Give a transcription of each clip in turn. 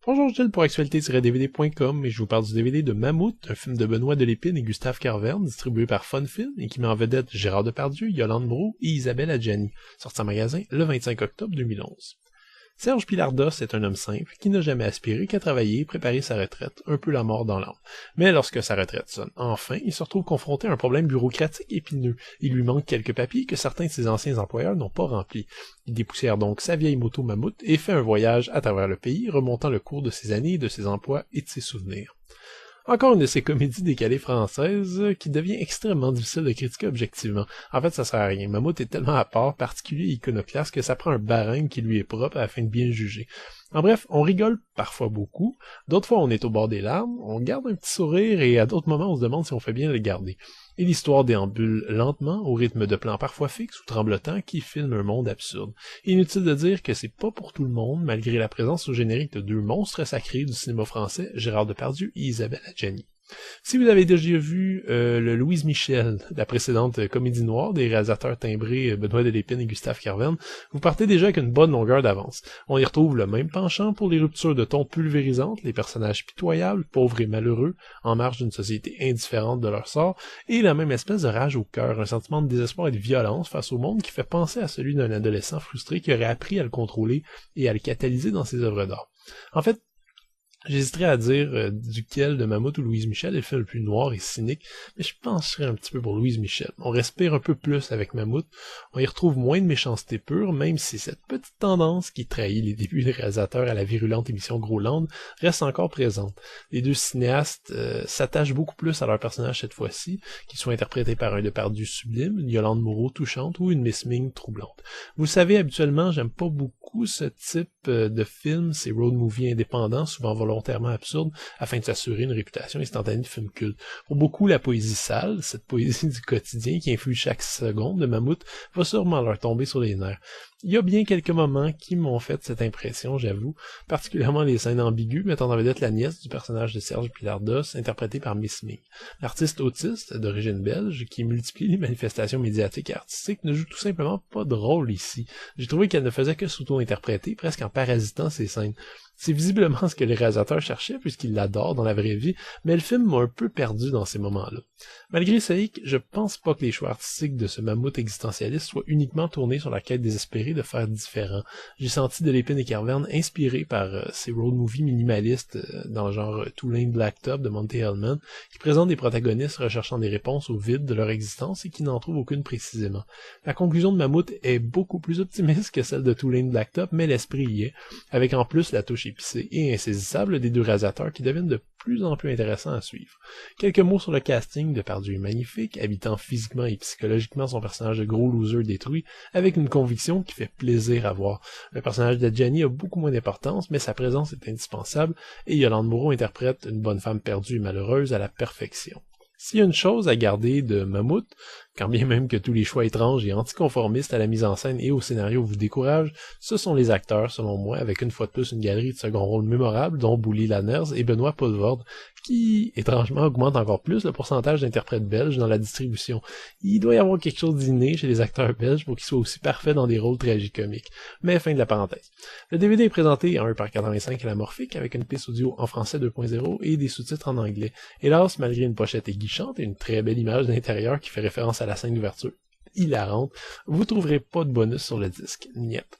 Bonjour Gilles pour actualité-dvd.com et je vous parle du DVD de Mammouth, un film de Benoît Delépine et Gustave Carverne, distribué par Fun Film et qui met en vedette Gérard Depardieu, Yolande Moreau et Isabelle Adjani, sorti en magasin le 25 octobre 2011. Serge Pilardos est un homme simple qui n'a jamais aspiré qu'à travailler et préparer sa retraite, un peu la mort dans l'âme. Mais lorsque sa retraite sonne enfin, il se retrouve confronté à un problème bureaucratique épineux. Il lui manque quelques papiers que certains de ses anciens employeurs n'ont pas remplis. Il dépoussière donc sa vieille moto Mammouth et fait un voyage à travers le pays, remontant le cours de ses années, de ses emplois et de ses souvenirs. Encore une de ces comédies décalées françaises qui devient extrêmement difficile de critiquer objectivement. En fait, ça sert à rien. Mammouth est tellement à part, particulier et iconoclaste que ça prend un barème qui lui est propre afin de bien juger. En bref, on rigole parfois beaucoup, d'autres fois on est au bord des larmes, on garde un petit sourire et à d'autres moments on se demande si on fait bien de le garder. Et l'histoire déambule lentement, au rythme de plans parfois fixes ou tremblotants qui filment un monde absurde. Inutile de dire que c'est pas pour tout le monde, malgré la présence au générique de deux monstres sacrés du cinéma français, Gérard Depardieu et Isabelle Adjani. Si vous avez déjà vu le Louise Michel, la précédente comédie noire des réalisateurs timbrés Benoît Delépine et Gustave Carverne, vous partez déjà avec une bonne longueur d'avance. On y retrouve le même penchant pour les ruptures de ton pulvérisantes, les personnages pitoyables, pauvres et malheureux, en marge d'une société indifférente de leur sort, et la même espèce de rage au cœur, un sentiment de désespoir et de violence face au monde qui fait penser à celui d'un adolescent frustré qui aurait appris à le contrôler et à le catalyser dans ses œuvres d'art. En fait, j'hésiterais à dire duquel de Mammouth ou Louise Michel est le film le plus noir et cynique, mais je pencherais un petit peu pour Louise Michel. On respire un peu plus avec Mammouth, on y retrouve moins de méchanceté pure, même si cette petite tendance qui trahit les débuts des réalisateurs à la virulente émission Groland reste encore présente. Les deux cinéastes s'attachent beaucoup plus à leurs personnages cette fois-ci, qu'ils soient interprétés par un Depardieu sublime, une Yolande Moreau touchante ou une Miss Ming troublante. Vous le savez, habituellement, j'aime pas beaucoup ce type de film, ces road movies indépendants, souvent volontairement absurdes, afin de s'assurer une réputation instantanée de film culte. Pour beaucoup, la poésie sale, cette poésie du quotidien qui influe chaque seconde de Mammouth, va sûrement leur tomber sur les nerfs. Il y a bien quelques moments qui m'ont fait cette impression, j'avoue, particulièrement les scènes ambiguës mettant en vedette la nièce du personnage de Serge Pilardos, interprétée par Miss Ming. L'artiste autiste, d'origine belge, qui multiplie les manifestations médiatiques et artistiques, ne joue tout simplement pas de rôle ici. J'ai trouvé qu'elle ne faisait que s'auto-interpréter, presque en parasitant ces scènes. C'est visiblement ce que les réalisateurs cherchaient puisqu'ils l'adorent dans la vraie vie, mais le film m'a un peu perdu dans ces moments-là. Malgré ce hic, je pense pas que les choix artistiques de ce mammouth existentialiste soient uniquement tournés sur la quête désespérée de faire différent. J'ai senti Delépine et Carverne inspirés par ces road movies minimalistes dans le genre Tulane Blacktop de Monte Hellman, qui présentent des protagonistes recherchant des réponses au vide de leur existence et qui n'en trouvent aucune précisément. La conclusion de Mammouth est beaucoup plus optimiste que celle de Tulane Blacktop, mais l'esprit y est, avec en plus la touche épicée et insaisissable des deux réalisateurs qui deviennent de plus en plus intéressants à suivre. Quelques mots sur le casting. Depardieu est magnifique, habitant physiquement et psychologiquement son personnage de gros loser détruit, avec une conviction qui fait plaisir à voir. Le personnage d'Adjani a beaucoup moins d'importance, mais sa présence est indispensable, et Yolande Moreau interprète une bonne femme perdue et malheureuse à la perfection. S'il y a une chose à garder de Mammouth, quand bien même que tous les choix étranges et anticonformistes à la mise en scène et au scénario vous découragent, ce sont les acteurs, selon moi, avec une fois de plus une galerie de second rôle mémorables, dont Bouli Lanners et Benoît Poelvoorde, qui, étrangement, augmentent encore plus le pourcentage d'interprètes belges dans la distribution. Il doit y avoir quelque chose d'inné chez les acteurs belges pour qu'ils soient aussi parfaits dans des rôles tragicomiques. Mais fin de la parenthèse. Le DVD est présenté en 1:45 anamorphique avec une piste audio en français 2.0 et des sous-titres en anglais. Hélas, malgré une pochette aiguichante et une très belle image d'intérieur qui fait référence à la scène d'ouverture hilarante, vous trouverez pas de bonus sur le disque. Niet.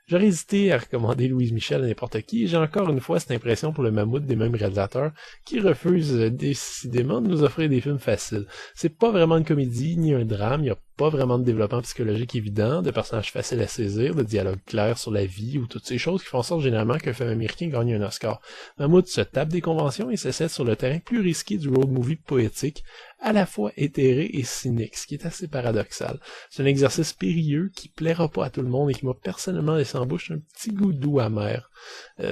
J'aurais hésité à recommander Louise Michel à n'importe qui, et j'ai encore une fois cette impression pour le mammouth des mêmes réalisateurs qui refusent décidément de nous offrir des films faciles. C'est pas vraiment une comédie, ni un drame, il y a pas vraiment de développement psychologique évident, de personnages faciles à saisir, de dialogues clairs sur la vie ou toutes ces choses qui font en sorte généralement qu'un film américain gagne un Oscar. Mammouth se tape des conventions et s'essaie sur le terrain plus risqué du road movie poétique, à la fois éthéré et cynique, ce qui est assez paradoxal. C'est un exercice périlleux qui plaira pas à tout le monde et qui m'a personnellement laissé en bouche un petit goût doux amer,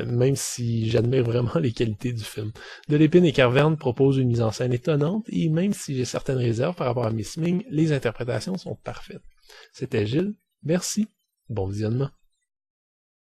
même si j'admire vraiment les qualités du film. Delépine et Carverne proposent une mise en scène étonnante et même si j'ai certaines réserves par rapport à Miss Ming, les interprétations sont parfaites. C'était Gilles, merci, bon visionnement.